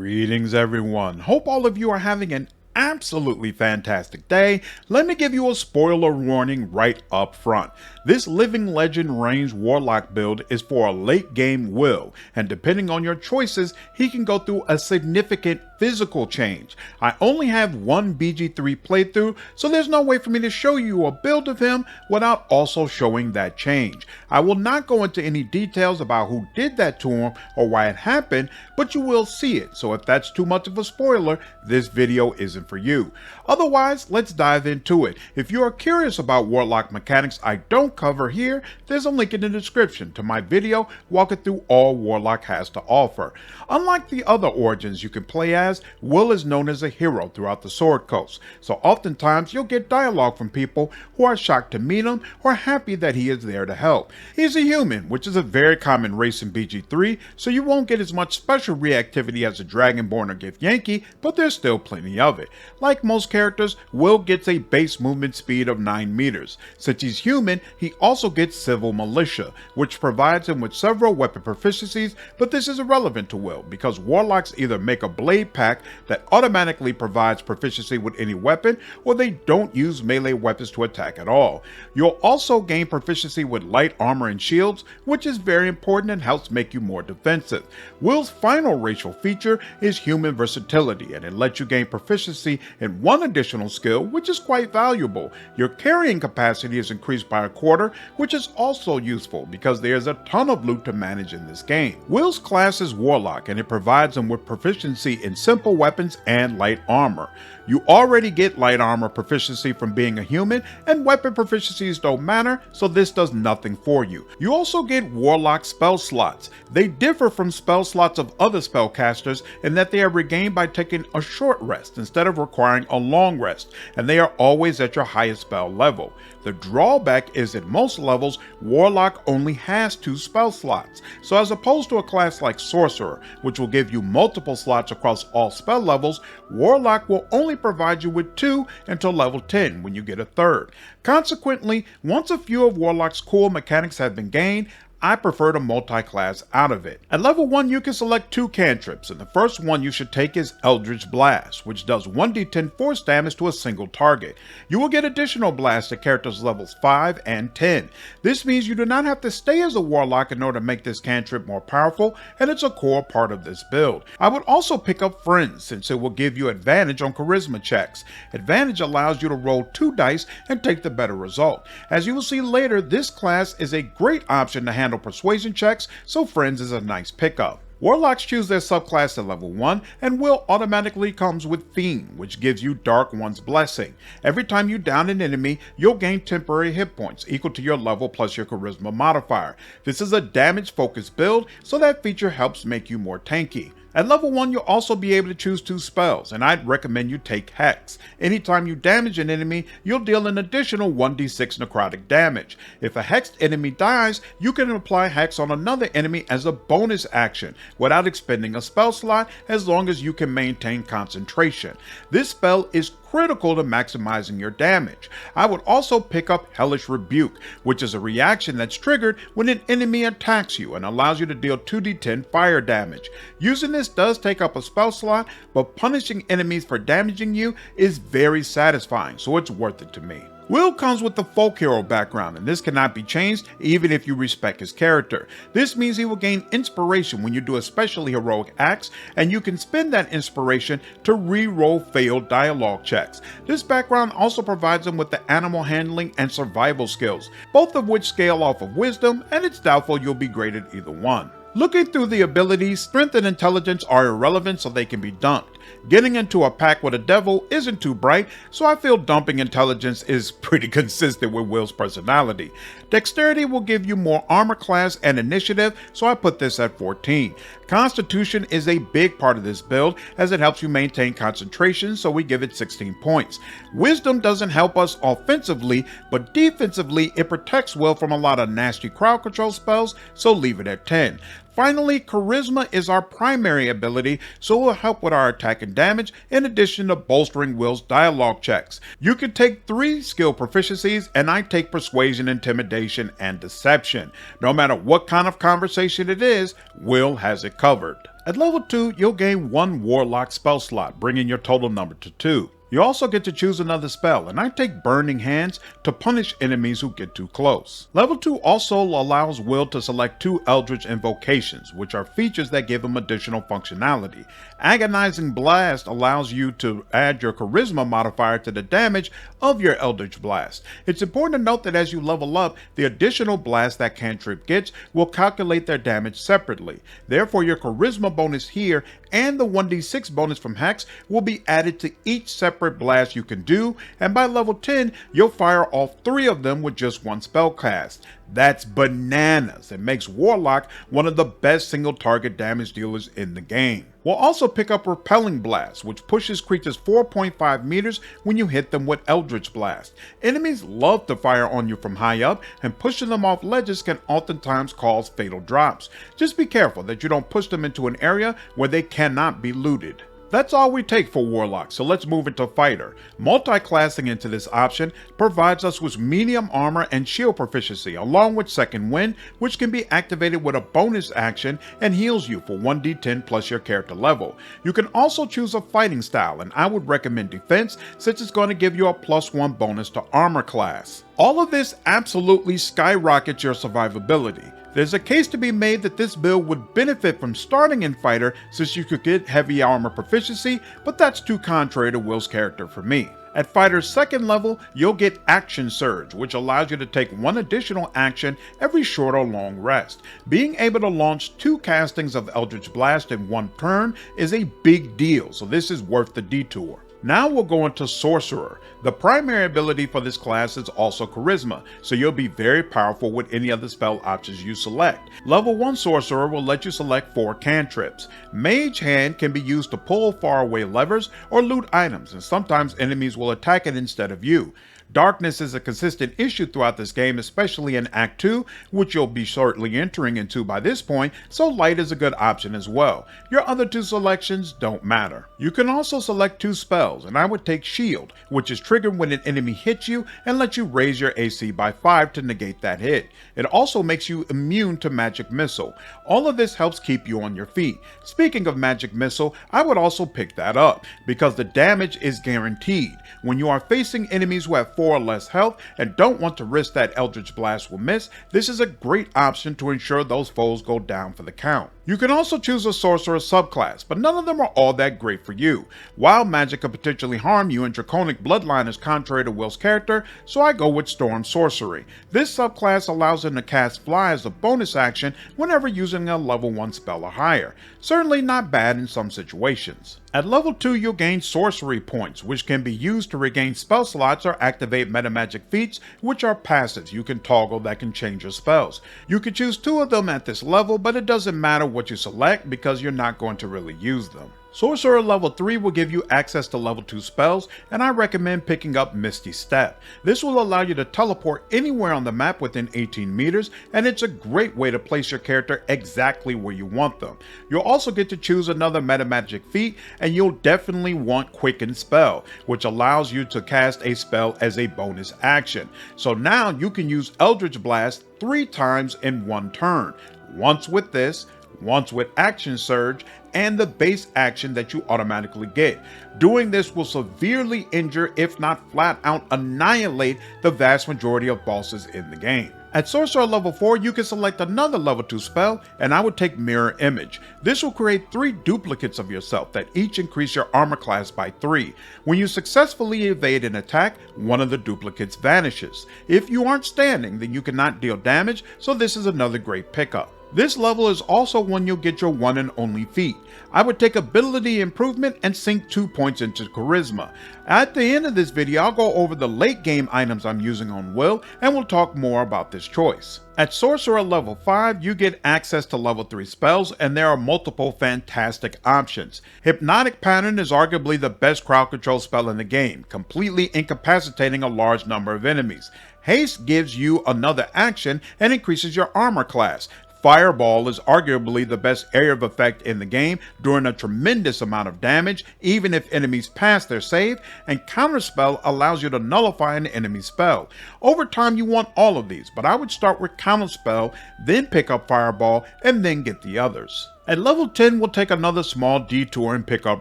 Greetings everyone. Hope all of you are having an absolutely fantastic day. Let me give you a spoiler warning right up front. This Living Legend range Warlock build is for a late game Wyll, and depending on your choices, he can go through a significant physical change. I only have one BG3 playthrough, so there's no way for me to show you a build of him without also showing that change. I will not go into any details about who did that to him or why it happened, but you will see it. So if that's too much of a spoiler, this video isn't for you. Otherwise, let's dive into it. If you are curious about Warlock mechanics I don't cover here, there's a link in the description to my video walking through all Warlock has to offer. Unlike the other origins you can play as, Wyll is known as a hero throughout the Sword Coast, so oftentimes you'll get dialogue from people who are shocked to meet him or happy that he is there to help. He's a human, which is a very common race in BG3, so you won't get as much special reactivity as a Dragonborn or Githyanki, but there's still plenty of it. Like most characters, Wyll gets a base movement speed of 9 meters. Since he's human, he also gets Civil Militia, which provides him with several weapon proficiencies, but this is irrelevant to Wyll because Warlocks either make a blade pack that automatically provides proficiency with any weapon, or they don't use melee weapons to attack at all. You'll also gain proficiency with light armor and shields, which is very important and helps make you more defensive. Wyll's final racial feature is human versatility, and it lets you gain proficiency in one additional skill, which is quite valuable. Your carrying capacity is increased by a quarter, which is also useful because there's a ton of loot to manage in this game. Wyll's class is Warlock, and it provides him with proficiency in simple weapons and light armor. You already get light armor proficiency from being a human, and weapon proficiencies don't matter, so this does nothing for you. You also get Warlock spell slots. They differ from spell slots of other spellcasters in that they are regained by taking a short rest instead of requiring a long rest, and they are always at your highest spell level. The drawback is at most levels, Warlock only has 2 spell slots, so as opposed to a class like Sorcerer, which will give you multiple slots across all spell levels, Warlock will only provide you with 2 until level 10 when you get a third. Consequently, once a few of Warlock's cool mechanics have been gained, I prefer to multi-class out of it. At level 1 you can select 2 cantrips, and the first one you should take is Eldritch Blast, which does 1d10 force damage to a single target. You will get additional blasts at characters levels 5 and 10. This means you do not have to stay as a Warlock in order to make this cantrip more powerful, and it's a core part of this build. I would also pick up Friends, since it will give you advantage on charisma checks. Advantage allows you to roll 2 dice and take the better result. As you will see later, this class is a great option to handle persuasion checks, so Friends is a nice pickup. Warlocks choose their subclass at level 1, and Wyll automatically comes with Fiend, which gives you Dark One's Blessing. Every time you down an enemy, you'll gain temporary hit points equal to your level plus your charisma modifier. This is a damage focused build, so that feature helps make you more tanky. At level 1, you'll also be able to choose 2 spells, and I'd recommend you take Hex. Anytime you damage an enemy, you'll deal an additional 1d6 necrotic damage. If a hexed enemy dies, you can apply Hex on another enemy as a bonus action, without expending a spell slot, as long as you can maintain concentration. This spell is critical to maximizing your damage. I would also pick up Hellish Rebuke, which is a reaction that's triggered when an enemy attacks you and allows you to deal 2d10 fire damage. Using this does take up a spell slot, but punishing enemies for damaging you is very satisfying, so it's worth it to me. Wyll comes with the folk hero background, and this cannot be changed even if you respect his character. This means he will gain inspiration when you do especially heroic acts, and you can spend that inspiration to re-roll failed dialogue checks. This background also provides him with the animal handling and survival skills, both of which scale off of wisdom, and it's doubtful you'll be graded either one. Looking through the abilities, strength and intelligence are irrelevant, so they can be dumped. Getting into a pack with a devil isn't too bright, so I feel dumping intelligence is pretty consistent with Wyll's personality. Dexterity will give you more armor class and initiative, so I put this at 14. Constitution is a big part of this build, as it helps you maintain concentration, so we give it 16 points. Wisdom doesn't help us offensively, but defensively it protects Wyll from a lot of nasty crowd control spells, so leave it at 10. Finally, Charisma is our primary ability, so it will help with our attack and damage, in addition to bolstering Wyll's dialogue checks. You can take 3 skill proficiencies, and I take Persuasion, Intimidation, and Deception. No matter what kind of conversation it is, Wyll has it covered. At level 2, you'll gain 1 Warlock spell slot, bringing your total number to 2. You also get to choose another spell, and I take Burning Hands to punish enemies who get too close. Level 2 also allows Wyll to select 2 Eldritch Invocations, which are features that give him additional functionality. Agonizing Blast allows you to add your Charisma modifier to the damage of your Eldritch Blast. It's important to note that as you level up, the additional blast that cantrip gets will calculate their damage separately. Therefore, your Charisma bonus here and the 1d6 bonus from Hex will be added to each separate blast you can do, and by level 10, you'll fire off 3 of them with just 1 spell cast. That's bananas. It makes Warlock one of the best single target damage dealers in the game. We'll also pick up Repelling Blast, which pushes creatures 4.5 meters when you hit them with Eldritch Blast. Enemies love to fire on you from high up, and pushing them off ledges can oftentimes cause fatal drops. Just be careful that you don't push them into an area where they cannot be looted. That's all we take for Warlock, so let's move into Fighter. Multi-classing into this option provides us with medium armor and shield proficiency, along with Second Wind, which can be activated with a bonus action and heals you for 1d10 plus your character level. You can also choose a fighting style, and I would recommend Defense, since it's going to give you a +1 bonus to armor class. All of this absolutely skyrockets your survivability. There's a case to be made that this build would benefit from starting in Fighter since you could get heavy armor proficiency, but that's too contrary to Wyll's character for me. At Fighter's second level, you'll get Action Surge, which allows you to take 1 additional action every short or long rest. Being able to launch 2 castings of Eldritch Blast in 1 turn is a big deal, so this is worth the detour. Now we'll go into Sorcerer. The primary ability for this class is also Charisma, so you'll be very powerful with any of the spell options you select. Level 1 Sorcerer will let you select 4 cantrips. Mage Hand can be used to pull faraway levers or loot items, and sometimes enemies will attack it instead of you. Darkness is a consistent issue throughout this game, especially in Act 2, which you'll be shortly entering into by this point, so light is a good option as well. Your other 2 selections don't matter. You can also select 2 spells, and I would take Shield, which is triggered when an enemy hits you and lets you raise your AC by 5 to negate that hit. It also makes you immune to Magic Missile. All of this helps keep you on your feet. Speaking of Magic Missile, I would also pick that up, because the damage is guaranteed. When you are facing enemies who have 4 or less health and don't want to risk that Eldritch Blast will miss, this is a great option to ensure those foes go down for the count. You can also choose a Sorcerer subclass, but none of them are all that great for you. Wild magic can potentially harm you, and Draconic Bloodline is contrary to Wyll's character, so I go with Storm Sorcery. This subclass allows him to cast Fly as a bonus action whenever using a level 1 spell or higher. Certainly not bad in some situations. At level 2, you'll gain Sorcery Points, which can be used to regain spell slots or activate metamagic feats, which are passives you can toggle that can change your spells. You can choose 2 of them at this level, but it doesn't matter what you select because you're not going to really use them. Sorcerer level 3 will give you access to level 2 spells, and I recommend picking up Misty Step. This will allow you to teleport anywhere on the map within 18 meters, and it's a great way to place your character exactly where you want them. You'll also get to choose another metamagic feat, and you'll definitely want Quicken Spell, which allows you to cast a spell as a bonus action. So now you can use Eldritch Blast 3 times in 1 turn. Once with this, once with Action Surge, and the base action that you automatically get. Doing this will severely injure, if not flat out annihilate, the vast majority of bosses in the game. At Sorcerer level 4, you can select another level 2 spell, and I would take Mirror Image. This will create 3 duplicates of yourself that each increase your armor class by 3. When you successfully evade an attack, one of the duplicates vanishes. If you aren't standing, then you cannot deal damage, so this is another great pickup. This level is also when you'll get your one and only feat. I would take Ability Improvement and sink 2 points into Charisma. At the end of this video, I'll go over the late game items I'm using on Wyll, and we'll talk more about this choice. At Sorcerer level 5, you get access to level 3 spells, and there are multiple fantastic options. Hypnotic Pattern is arguably the best crowd control spell in the game, completely incapacitating a large number of enemies. Haste gives you another action and increases your armor class. Fireball is arguably the best area of effect in the game, doing a tremendous amount of damage even if enemies pass their save, and Counterspell allows you to nullify an enemy spell. Over time you want all of these, but I would start with Counterspell, then pick up Fireball, and then get the others. At level 10, we'll take another small detour and pick up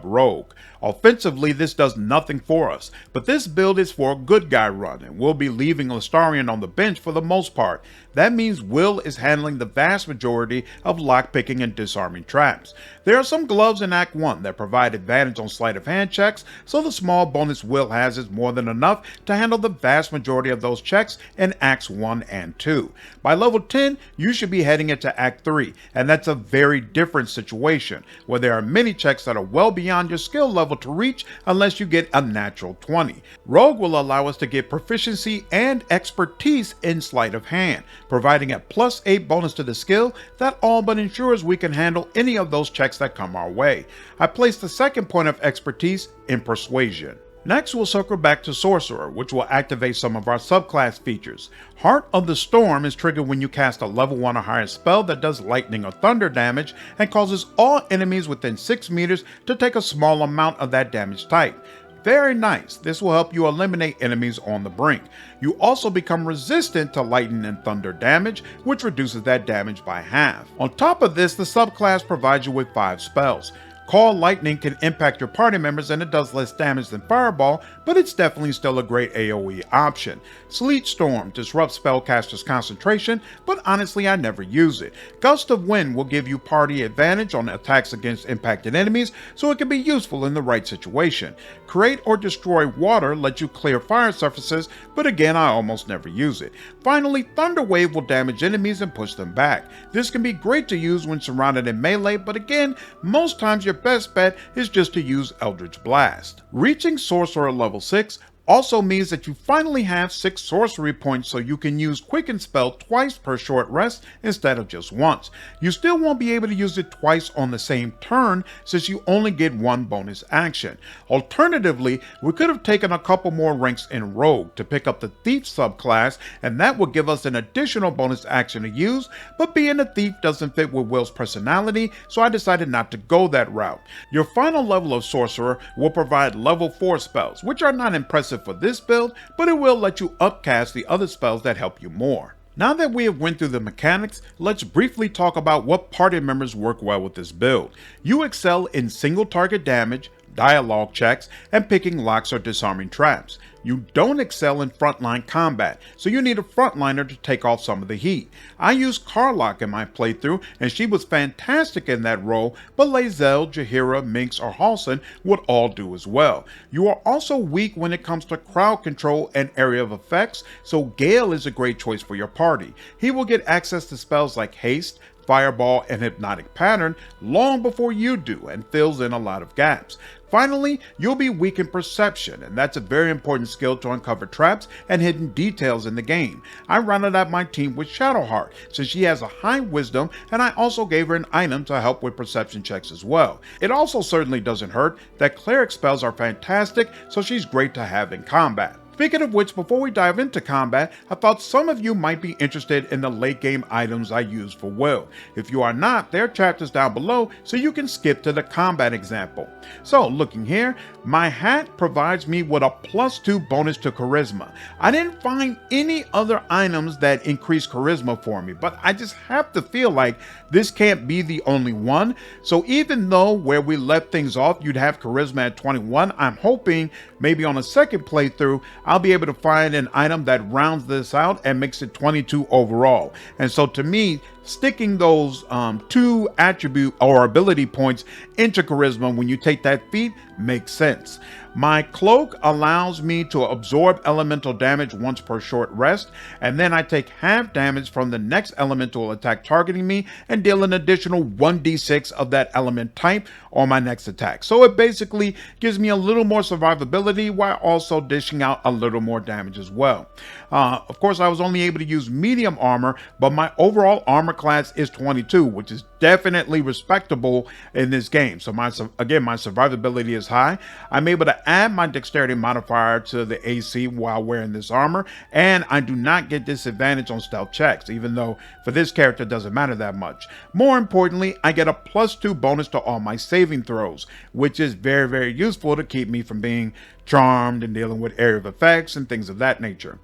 Rogue. Offensively, this does nothing for us, but this build is for a good guy run, and we'll be leaving Lestarion on the bench for the most part. That means Wyll is handling the vast majority of lockpicking and disarming traps. There are some gloves in Act 1 that provide advantage on sleight of hand checks, so the small bonus Wyll has is more than enough to handle the vast majority of those checks in Acts 1 and 2. By level 10, you should be heading into Act 3, and that's a very different situation, where there are many checks that are well beyond your skill level to reach unless you get a natural 20. Rogue will allow us to get proficiency and expertise in sleight of hand, providing a +8 bonus to the skill that all but ensures we can handle any of those checks that come our way. I placed the second point of expertise in persuasion. Next, we'll circle back to Sorcerer, which will activate some of our subclass features. Heart of the Storm is triggered when you cast a level 1 or higher spell that does lightning or thunder damage and causes all enemies within 6 meters to take a small amount of that damage type. Very nice. This will help you eliminate enemies on the brink. You also become resistant to lightning and thunder damage, which reduces that damage by half. On top of this, the subclass provides you with 5 spells. Call Lightning can impact your party members and it does less damage than Fireball, but it's definitely still a great AoE option. Sleet Storm disrupts spellcasters' concentration, but honestly I never use it. Gust of Wind will give you party advantage on attacks against impacted enemies, so it can be useful in the right situation. Create or Destroy Water lets you clear fire surfaces, but again I almost never use it. Finally, Thunder Wave will damage enemies and push them back. This can be great to use when surrounded in melee, but again, most times your best bet is just to use Eldritch Blast. Reaching Sorcerer level 6 also means that you finally have 6 sorcery points, so you can use Quicken Spell twice per short rest instead of just once. You still won't be able to use it twice on the same turn since you only get 1 bonus action. Alternatively, we could have taken a couple more ranks in Rogue to pick up the Thief subclass, and that would give us an additional bonus action to use, but being a thief doesn't fit with Wyll's personality, so I decided not to go that route. Your final level of Sorcerer will provide level 4 spells, which are not impressive for this build, but it will let you upcast the other spells that help you more. Now that we have went through the mechanics, let's briefly talk about what party members work well with this build. You excel in single target damage, dialogue checks, and picking locks or disarming traps. You don't excel in frontline combat, so you need a frontliner to take off some of the heat. I used Warlock in my playthrough, and she was fantastic in that role, but Lae'zel, Jaheira, Minx, or Halsin would all do as well. You are also weak when it comes to crowd control and area of effects, so Gale is a great choice for your party. He will get access to spells like Haste, Fireball, and Hypnotic Pattern long before you do, and fills in a lot of gaps. Finally, you'll be weak in Perception, and that's a very important skill to uncover traps and hidden details in the game. I rounded out my team with Shadowheart, since she has a high wisdom, and I also gave her an item to help with perception checks as well. It also certainly doesn't hurt that Cleric spells are fantastic, so she's great to have in combat. Speaking of which, before we dive into combat, I thought some of you might be interested in the late game items I use for Wyll. If you are not, there are chapters down below so you can skip to the combat example. So looking here, my hat provides me with a +2 bonus to charisma. I didn't find any other items that increase charisma for me, but I just have to feel like this can't be the only one. So even though where we left things off you'd have charisma at 21, I'm hoping maybe on a second playthrough I'll be able to find an item that rounds this out and makes it 22 overall. And so to me, sticking those 2 attribute or ability points into charisma when you take that feat makes sense. My cloak allows me to absorb elemental damage once per short rest, and then I take half damage from the next elemental attack targeting me and deal an additional 1d6 of that element type on my next attack. So it basically gives me a little more survivability while also dishing out a little more damage as well. Of course, I was only able to use medium armor, but my overall armor class is 22, which is definitely respectable in this game. So my survivability is high. I'm able to add my dexterity modifier to the AC while wearing this armor, and I do not get disadvantage on stealth checks, even though for this character it doesn't matter that much. More importantly, I get a +2 bonus to all my saving throws, which is very, very useful to keep me from being charmed and dealing with area of effects and things of that nature.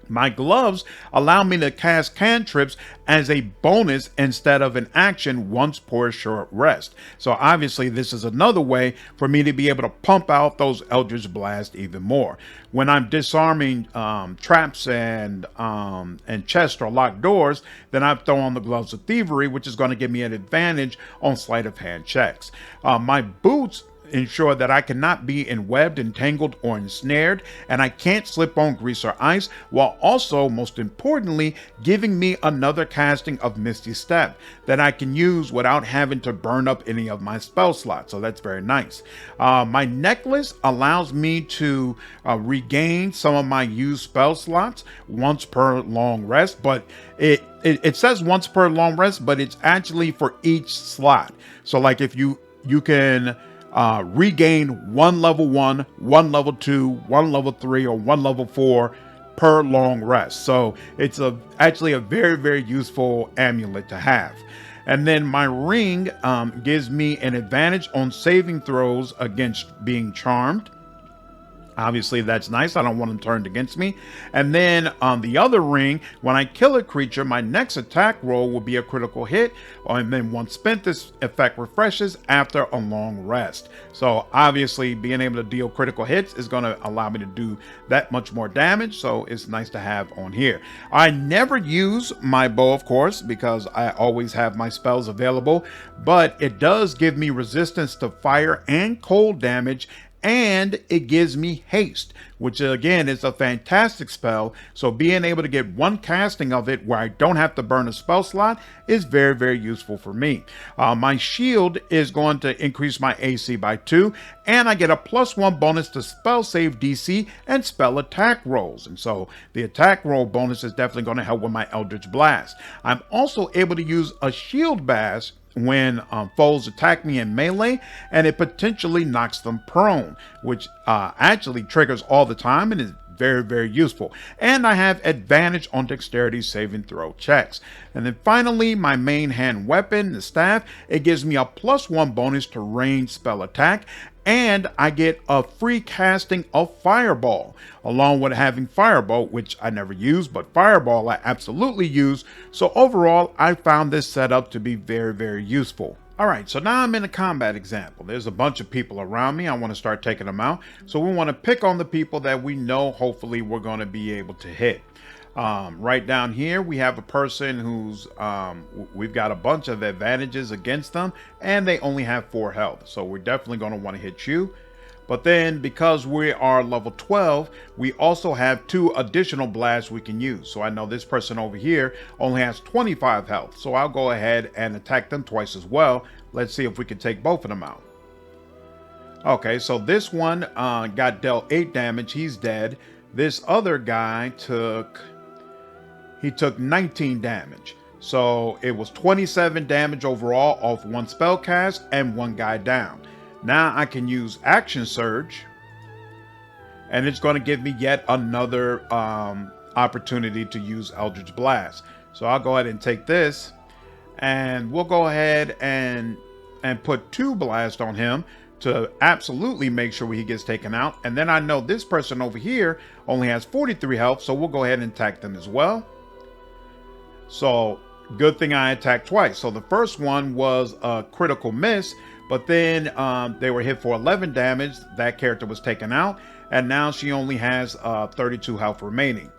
My gloves allow me to cast cantrips as a bonus instead of an action once per short rest. So obviously this is another way for me to be able to pump out those Eldritch Blast even more. When I'm disarming traps and chests or locked doors, then I throw on the Gloves of Thievery, which is going to give me an advantage on sleight of hand checks. My boots ensure that I cannot be enwebbed, entangled, or ensnared, and I can't slip on grease or ice, while also, most importantly, giving me another casting of Misty Step that I can use without having to burn up any of my spell slots, so that's very nice. My necklace allows me to regain some of my used spell slots once per long rest, but it says once per long rest, but it's actually for each slot. So like if you can regain one level 1, one level 2, one level 3, or one level 4 per long rest. So it's actually a very, very useful amulet to have. And then my ring gives me an advantage on saving throws against being charmed. Obviously, that's nice. I don't want them turned against me. And then on the other ring, when I kill a creature, my next attack roll will be a critical hit. And then once spent, this effect refreshes after a long rest. So obviously, being able to deal critical hits is going to allow me to do that much more damage. So it's nice to have on here. I never use my bow, of course, because I always have my spells available. But it does give me resistance to fire and cold damage, and it gives me haste, which again is a fantastic spell. So being able to get one casting of it where I don't have to burn a spell slot is very, very useful for me. My shield is going to increase my AC by 2, and I get a +1 bonus to spell save DC and spell attack rolls. And so the attack roll bonus is definitely going to help with my Eldritch Blast. I'm also able to use a shield bash when foes attack me in melee, and it potentially knocks them prone, which actually triggers all the time and is very, very useful. And I have advantage on dexterity saving throw checks. And then finally, my main hand weapon, the staff, it gives me a +1 bonus to range spell attack, and I get a free casting of Fireball, along with having Firebolt, which I never use, but Fireball I absolutely use. So overall, I found this setup to be very, very useful. All right, so now I'm in a combat example. There's a bunch of people around me. I want to start taking them out. So we want to pick on the people that we know hopefully we're going to be able to hit. Right down here, we have a person who's, we've got a bunch of advantages against them, and they only have 4 health. So we're definitely going to want to hit you. But then because we are level 12, we also have 2 additional blasts we can use. So I know this person over here only has 25 health. So I'll go ahead and attack them twice as well. Let's see if we can take both of them out. Okay, so this one got dealt 8 damage. He's dead. This other guy took 19 damage. So it was 27 damage overall off 1 spell cast and 1 guy down. Now I can use Action Surge, and it's going to give me yet another opportunity to use Eldritch Blast. So I'll go ahead and take this, and we'll go ahead and put 2 blasts on him to absolutely make sure he gets taken out. And then I know this person over here only has 43 health, so we'll go ahead and attack them as well. So good thing I attacked twice. So the first one was a critical miss, but then they were hit for 11 damage. That character was taken out, and now she only has 32 health remaining.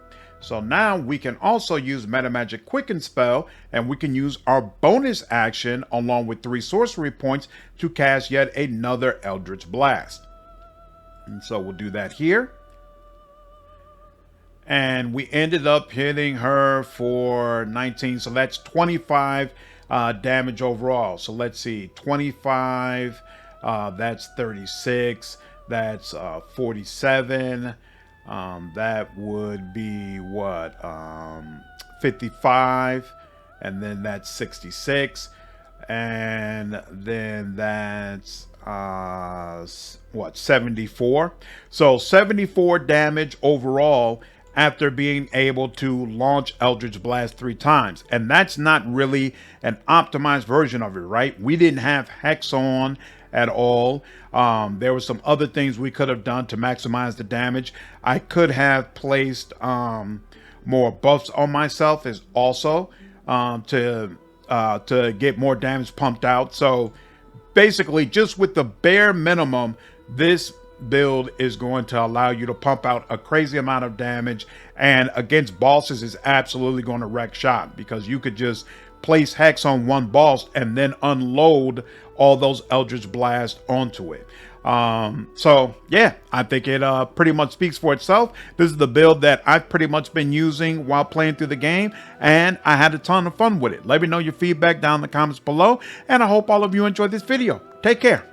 So now we can also use Meta Magic Quicken spell, and we can use our bonus action along with 3 sorcery points to cast yet another Eldritch Blast. And so we'll do that here. And we ended up hitting her for 19, so that's 25 damage overall. So let's see, 25, that's 36, that's 47, that would be what, 55, and then that's 66, and then that's what, 74. So 74 damage overall after being able to launch Eldritch Blast 3 times. And that's not really an optimized version of it, right? We didn't have Hex on at all. There were some other things we could have done to maximize the damage. I could have placed more buffs on myself is also to get more damage pumped out. So basically, just with the bare minimum, this build is going to allow you to pump out a crazy amount of damage, and against bosses is absolutely going to wreck shop, because you could just place hex on one boss and then unload all those Eldritch Blast onto it. So yeah, I think it pretty much speaks for itself. This is the build that I've pretty much been using while playing through the game, and I had a ton of fun with it. Let me know your feedback down in the comments below, and I hope all of you enjoyed this video. Take care.